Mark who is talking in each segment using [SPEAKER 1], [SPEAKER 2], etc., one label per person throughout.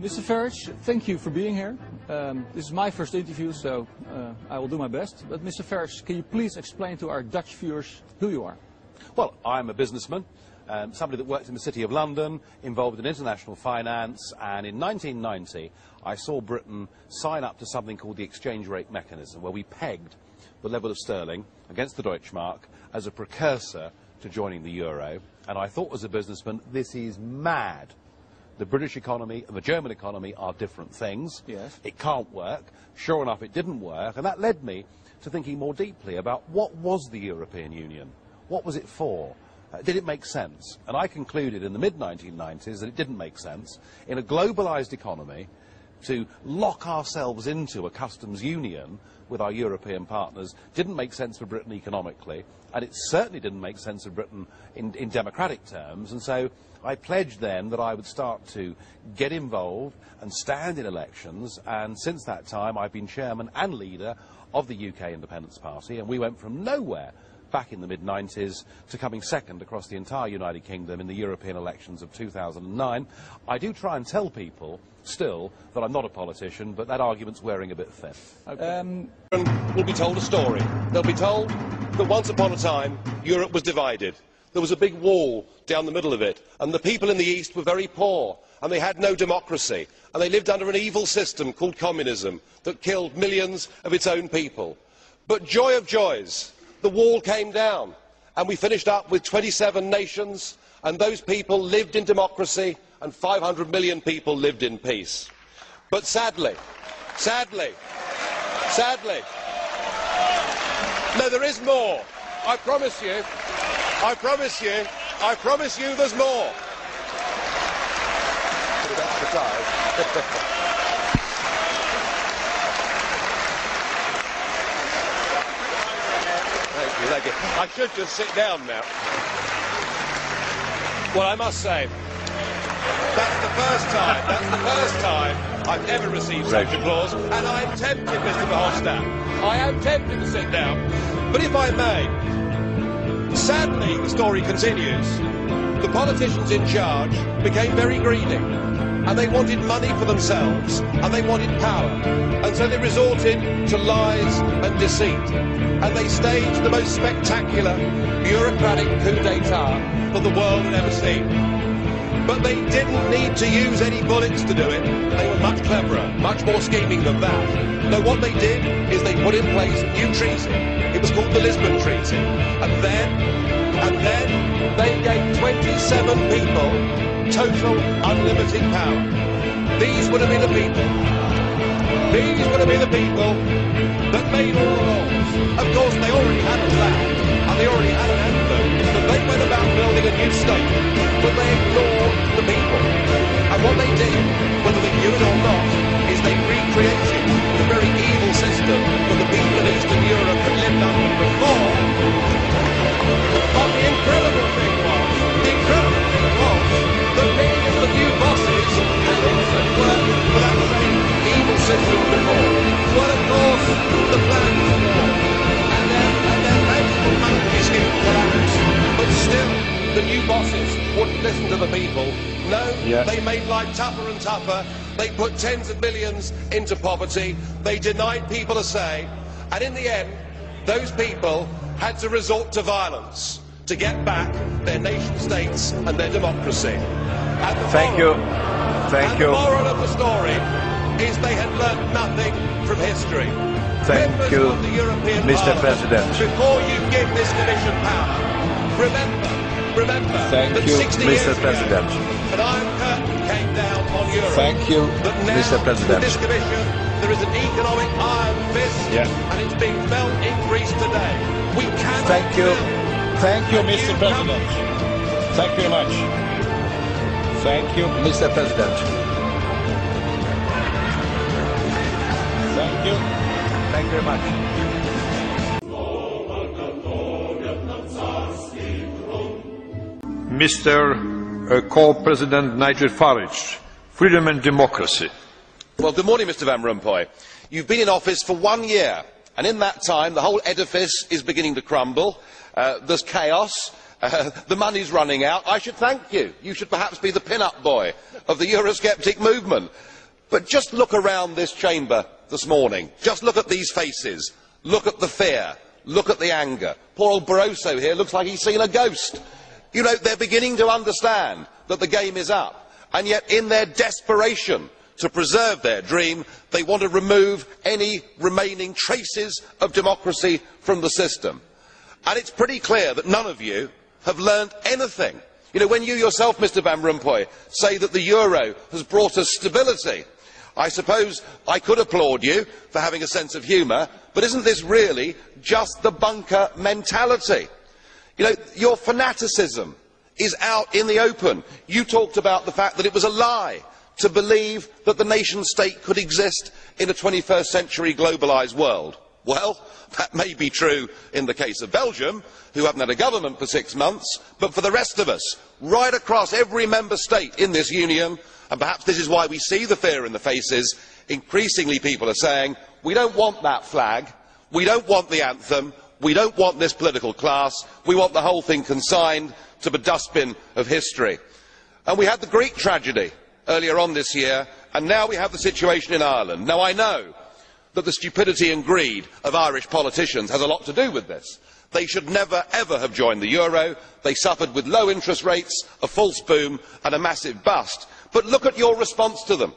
[SPEAKER 1] Mr. Farage, thank you for being here. This is my first interview, so I will do my best. But Mr. Farage, can you please explain to our Dutch viewers who you are?
[SPEAKER 2] Well, I'm a businessman, somebody that worked in the City of London, involved in international finance, and in 1990 I saw Britain sign up to something called the exchange rate mechanism, where we pegged the level of sterling against the Deutschmark as a precursor to joining the euro. And I thought as a businessman, this is mad. The British economy and the German economy are different things.
[SPEAKER 1] Yes.
[SPEAKER 2] It can't work. Sure enough, it didn't work, and that led me to thinking more deeply about what was the European Union? What was it for? Did it make sense? And I concluded in the mid-1990s that it didn't make sense in a globalised economy to lock ourselves into a customs union with our European partners. Didn't make sense for Britain economically, and it certainly didn't make sense for Britain in democratic terms. And so I pledged then that I would start to get involved and stand in elections, and since that time I've been chairman and leader of the UK Independence Party, and we went from nowhere back in the mid-90s to coming second across the entire United Kingdom in the European elections of 2009. I do try and tell people still that I'm not a politician, but that argument's wearing a bit thin.
[SPEAKER 3] Okay. Will be told a story. They'll be told that once upon a time Europe was divided. There was a big wall down the middle of it, and the people in the East were very poor, and they had no democracy, and they lived under an evil system called communism that killed millions of its own people. But joy of joys, the wall came down, and we finished up with 27 nations, and those people lived in democracy, and 500 million people lived in peace. But sadly, no, there is more. I promise you there's more. Thank you. I should just sit down now. Well, I must say, that's the first time I've ever received such applause, and I'm tempted, Mr. Verhofstadt. I am tempted to sit down. But if I may, sadly, the story continues. The politicians in charge became very greedy, and they wanted money for themselves, and they wanted power, and so they resorted to lies and deceit, and they staged the most spectacular bureaucratic coup d'etat that the world had ever seen. But they didn't need to use any bullets to do it. They were much cleverer, much more scheming than that. No, what they did is they put in place a new treaty. It was called the Lisbon Treaty. And then they gave 27 people total unlimited power. These would have been the people. These would have been the people that made all the laws. Of course, they already had a flag, and they already had an anthem, and they went about building a new state, but they ignored the people. And what they did, whether they knew it or not, is they recreated the very evil system that the people in Eastern Europe had lived under before. But the incredible thing was that many of the new bosses had also worked for that same evil system before. Well, of course, the plan was wrong, and their national money scheme collapsed. But still, the new bosses wouldn't listen to the people. No, They made life tougher and tougher. They put tens of millions into poverty. They denied people a say. And in the end, those people had to resort to violence to get back their nation states and their democracy. And the moral of the story is they had learnt nothing from history.
[SPEAKER 4] Thank you, Mr. President.
[SPEAKER 3] Before you give this Commission power, remember that 60 years
[SPEAKER 4] Mr. President.
[SPEAKER 3] ago, an Iron Curtain came down on Europe.
[SPEAKER 4] Thank you,
[SPEAKER 3] but now,
[SPEAKER 4] Mr. President.
[SPEAKER 3] With this Commission, there is an economic iron fist, and it's being felt in Greece today. We cannot.
[SPEAKER 4] Thank you.
[SPEAKER 5] Thank you, Mr. President. Thank you very much. Thank you,
[SPEAKER 4] Mr. President.
[SPEAKER 5] Thank you.
[SPEAKER 4] Thank you very much. Mr. Co-President Nigel Farage, freedom and democracy.
[SPEAKER 3] Well, good morning, Mr. Van Rompuy. You've been in office for 1 year, and in that time the whole edifice is beginning to crumble. There's chaos, The money's running out. I should thank you. You should perhaps be the pin-up boy of the Eurosceptic movement. But just look around this chamber this morning. Just look at these faces. Look at the fear. Look at the anger. Poor old Barroso here looks like he's seen a ghost. You know, they're beginning to understand that the game is up. And yet, in their desperation to preserve their dream, they want to remove any remaining traces of democracy from the system. And it's pretty clear that none of you have learned anything. You know, when you yourself, Mr Van Rompuy, say that the euro has brought us stability, I suppose I could applaud you for having a sense of humour, but isn't this really just the bunker mentality? You know, your fanaticism is out in the open. You talked about the fact that it was a lie to believe that the nation state could exist in a 21st century globalised world. Well, that may be true in the case of Belgium, who haven't had a government for 6 months, but for the rest of us, right across every member state in this union, and perhaps this is why we see the fear in the faces, increasingly people are saying, we don't want that flag, we don't want the anthem, we don't want this political class, we want the whole thing consigned to the dustbin of history. And we had the Greek tragedy earlier on this year, and now we have the situation in Ireland. Now I know that the stupidity and greed of Irish politicians has a lot to do with this. They should never ever have joined the euro. They suffered with low interest rates, a false boom and a massive bust. But look at your response to them.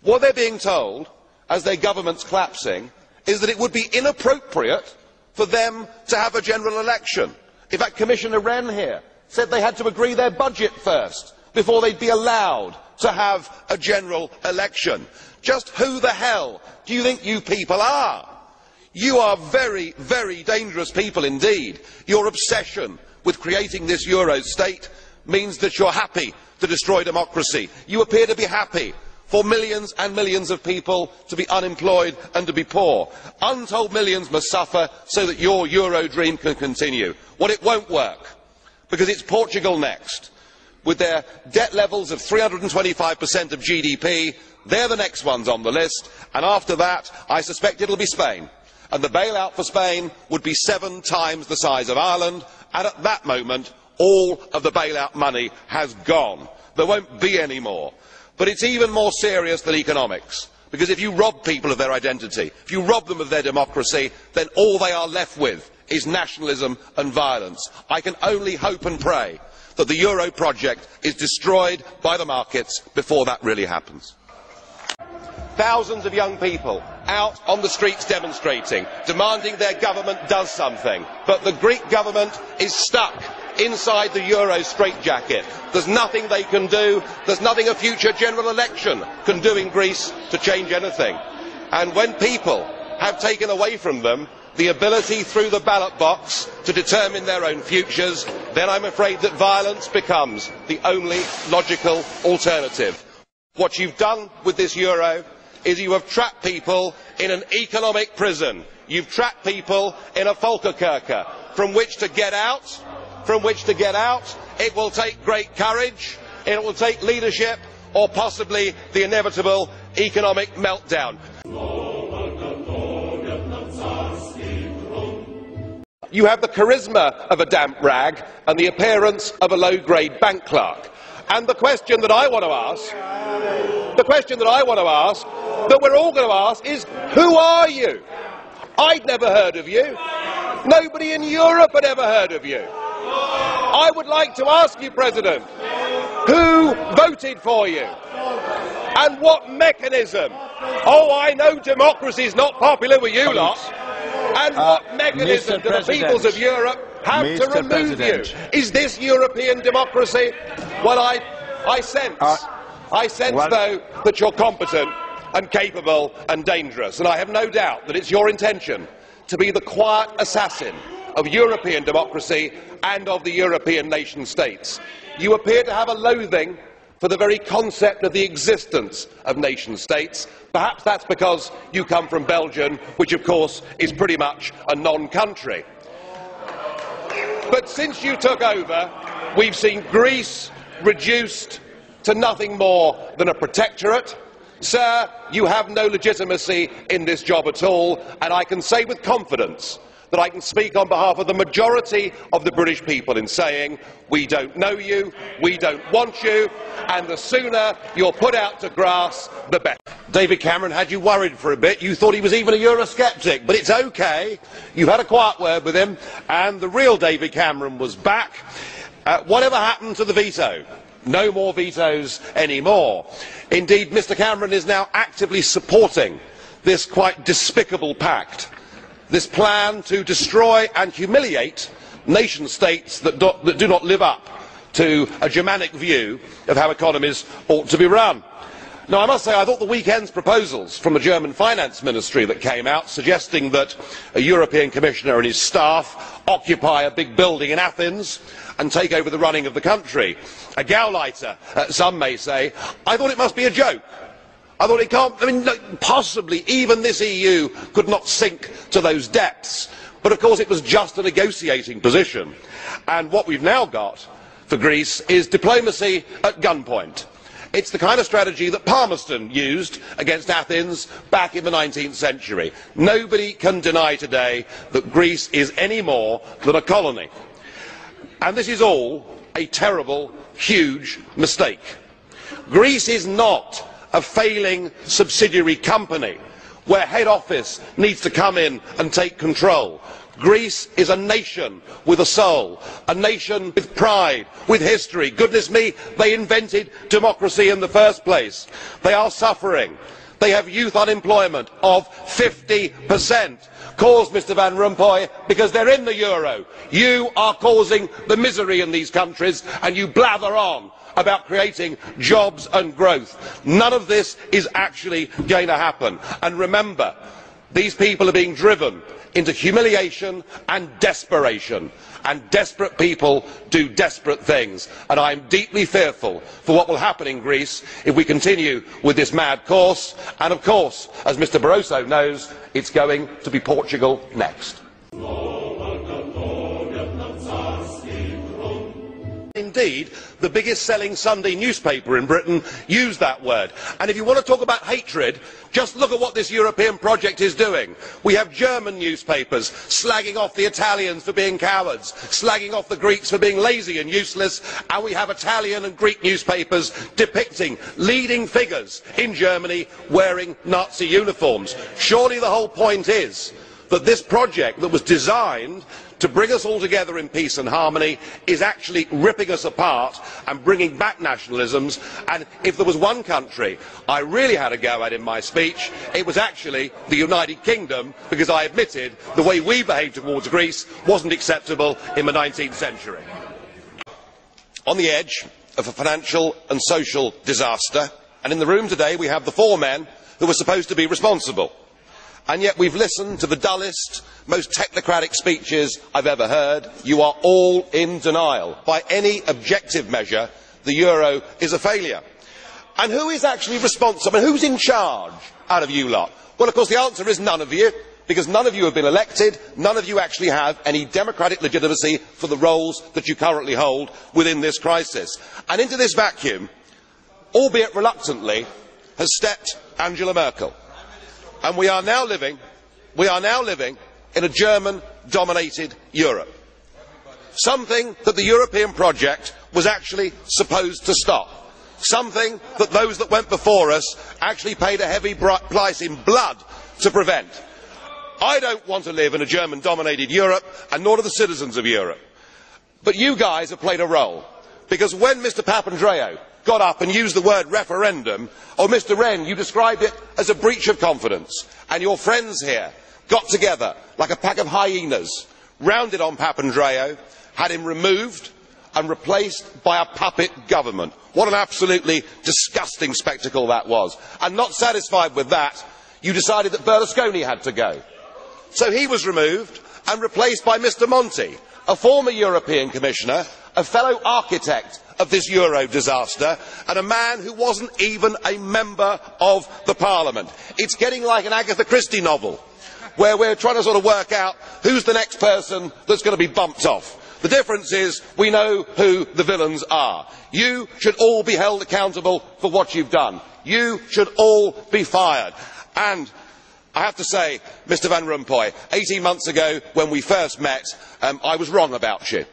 [SPEAKER 3] What they're being told, as their government's collapsing, is that it would be inappropriate for them to have a general election. In fact, Commissioner Rehn here said they had to agree their budget first before they'd be allowed to have a general election. Just who the hell do you think you people are? You are very, very dangerous people indeed. Your obsession with creating this euro state means that you're happy to destroy democracy. You appear to be happy for millions and millions of people to be unemployed and to be poor. Untold millions must suffer so that your euro dream can continue. Well, it won't work, because it's Portugal next. With their debt levels of 325% of GDP, they're the next ones on the list, and after that, I suspect it'll be Spain. And the bailout for Spain would be 7 times the size of Ireland, and at that moment, all of the bailout money has gone. There won't be any more. But it's even more serious than economics, because if you rob people of their identity, if you rob them of their democracy, then all they are left with is nationalism and violence. I can only hope and pray that the euro project is destroyed by the markets before that really happens. Thousands of young people out on the streets demonstrating, demanding their government does something. But the Greek government is stuck inside the euro straitjacket. There's nothing they can do. There's nothing a future general election can do in Greece to change anything. And when people have taken away from them the ability through the ballot box to determine their own futures, then I'm afraid that violence becomes the only logical alternative. What you've done with this euro is you have trapped people in an economic prison. You've trapped people in a Volkerkerker from which to get out. It will take great courage, it will take leadership, or possibly the inevitable economic meltdown. You have the charisma of a damp rag and the appearance of a low-grade bank clerk. And the question that I want to ask, that we're all going to ask, is who are you? I'd never heard of you. Nobody in Europe had ever heard of you. I would like to ask you, President, who voted for you? And what mechanism? Oh, I know democracy is not popular with you lot. And what mechanism do the peoples of Europe have to remove you? Is this European democracy? Well, I sense, though, that you're competent and capable and dangerous, and I have no doubt that it's your intention to be the quiet assassin of European democracy and of the European nation states. You appear to have a loathing for the very concept of the existence of nation states. Perhaps that's because you come from Belgium, which of course is pretty much a non-country. But since you took over, we've seen Greece reduced to nothing more than a protectorate. Sir, you have no legitimacy in this job at all, and I can say with confidence that I can speak on behalf of the majority of the British people in saying we don't know you, we don't want you, and the sooner you're put out to grass, the better. David Cameron had you worried for a bit. You thought he was even a Eurosceptic, but it's okay. You had a quiet word with him, and the real David Cameron was back. Whatever happened to the veto? No more vetoes anymore. Indeed, Mr Cameron is now actively supporting this quite despicable pact, this plan to destroy and humiliate nation states that do not live up to a Germanic view of how economies ought to be run. Now, I must say, I thought the weekend's proposals from the German finance ministry that came out, suggesting that a European commissioner and his staff occupy a big building in Athens and take over the running of the country, a Gauleiter, some may say, I thought it must be a joke. I thought it can't, I mean, possibly even this EU could not sink to those depths. But of course it was just a negotiating position. And what we've now got for Greece is diplomacy at gunpoint. It's the kind of strategy that Palmerston used against Athens back in the 19th century. Nobody can deny today that Greece is any more than a colony. And this is all a terrible, huge mistake. Greece is not a failing subsidiary company where head office needs to come in and take control. Greece is a nation with a soul, a nation with pride, with history. Goodness me, they invented democracy in the first place. They are suffering. They have youth unemployment of 50%, caused, Mr Van Rompuy, because they're in the euro. You are causing the misery in these countries, and you blather on about creating jobs and growth. None of this is actually going to happen. And remember, these people are being driven into humiliation and desperation, and desperate people do desperate things, and I am deeply fearful for what will happen in Greece if we continue with this mad course, and of course, as Mr Barroso knows, it's going to be Portugal next. Indeed, the biggest selling Sunday newspaper in Britain used that word. And if you want to talk about hatred, just look at what this European project is doing. We have German newspapers slagging off the Italians for being cowards, slagging off the Greeks for being lazy and useless, and we have Italian and Greek newspapers depicting leading figures in Germany wearing Nazi uniforms. Surely the whole point is that this project that was designed to bring us all together in peace and harmony is actually ripping us apart and bringing back nationalisms. And if there was one country I really had a go at in my speech, it was actually the United Kingdom, because I admitted the way we behaved towards Greece wasn't acceptable in the 19th century. On the edge of a financial and social disaster, and in the room today we have the four men who were supposed to be responsible. And yet we've listened to the dullest, most technocratic speeches I've ever heard. You are all in denial. By any objective measure, the euro is a failure. And who is actually responsible? And who's in charge out of you lot? Well, of course, the answer is none of you, because none of you have been elected. None of you actually have any democratic legitimacy for the roles that you currently hold within this crisis. And into this vacuum, albeit reluctantly, has stepped Angela Merkel. And we are now living in a German-dominated Europe. Something that the European project was actually supposed to stop. Something that those that went before us actually paid a heavy price in blood to prevent. I don't want to live in a German-dominated Europe, and nor do the citizens of Europe. But you guys have played a role. Because when Mr Papandreou got up and used the word referendum, or Mr Rehn, you described it as a breach of confidence, and your friends here got together like a pack of hyenas, rounded on Papandreou, had him removed and replaced by a puppet government. What an absolutely disgusting spectacle that was. And not satisfied with that, you decided that Berlusconi had to go. So he was removed and replaced by Mr Monti, a former European Commissioner, a fellow architect of this euro disaster, and a man who wasn't even a member of the Parliament. It's getting like an Agatha Christie novel, where we're trying to sort of work out who's the next person that's going to be bumped off. The difference is we know who the villains are. You should all be held accountable for what you've done. You should all be fired. And I have to say, Mr Van Rompuy, 18 months ago when we first met, I was wrong about you.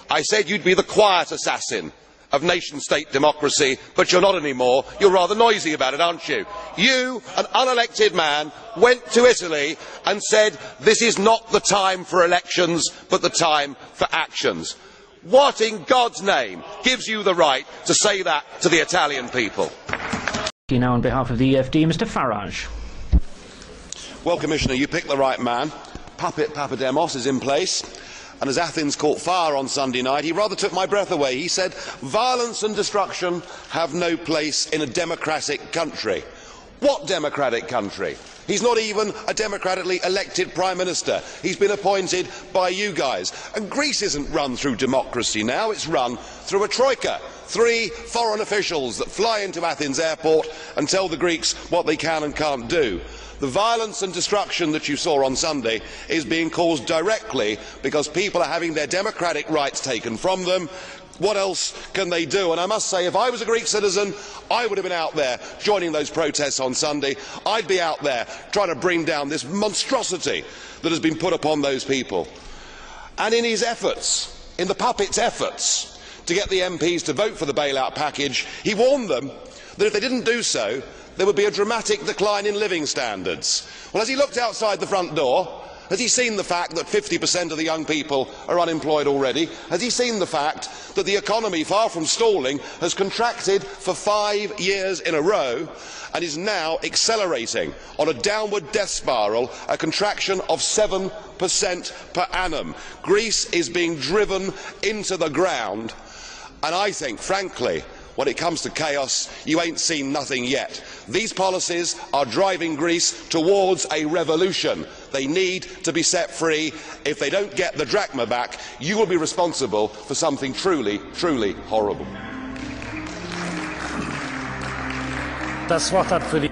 [SPEAKER 3] I said you'd be the quiet assassin of nation-state democracy, but you're not anymore. You're rather noisy about it, aren't you? You, an unelected man, went to Italy and said, this is not the time for elections, but the time for actions. What in God's name gives you the right to say that to the Italian people?
[SPEAKER 6] Now on behalf of the EFD, Mr Farage.
[SPEAKER 3] Well, Commissioner, you picked the right man. Puppet Papademos is in place. And as Athens caught fire on Sunday night, he rather took my breath away. He said, violence and destruction have no place in a democratic country. What democratic country? He's not even a democratically elected Prime Minister. He's been appointed by you guys. And Greece isn't run through democracy now, it's run through a troika. 3 foreign officials that fly into Athens airport and tell the Greeks what they can and can't do. The violence and destruction that you saw on Sunday is being caused directly because people are having their democratic rights taken from them. What else can they do? And I must say, if I was a Greek citizen, I would have been out there joining those protests on Sunday. I'd be out there trying to bring down this monstrosity that has been put upon those people. And in his efforts, in the puppet's efforts to get the MPs to vote for the bailout package, he warned them that if they didn't do so, there would be a dramatic decline in living standards. Well, has he looked outside the front door? Has he seen the fact that 50% of the young people are unemployed already? Has he seen the fact that the economy, far from stalling, has contracted for 5 years in a row and is now accelerating on a downward death spiral, a contraction of 7% per annum? Greece is being driven into the ground, and I think, frankly, when it comes to chaos, you ain't seen nothing yet. These policies are driving Greece towards a revolution. They need to be set free. If they don't get the drachma back, you will be responsible for something truly, truly horrible.
[SPEAKER 6] Das Wort hat für die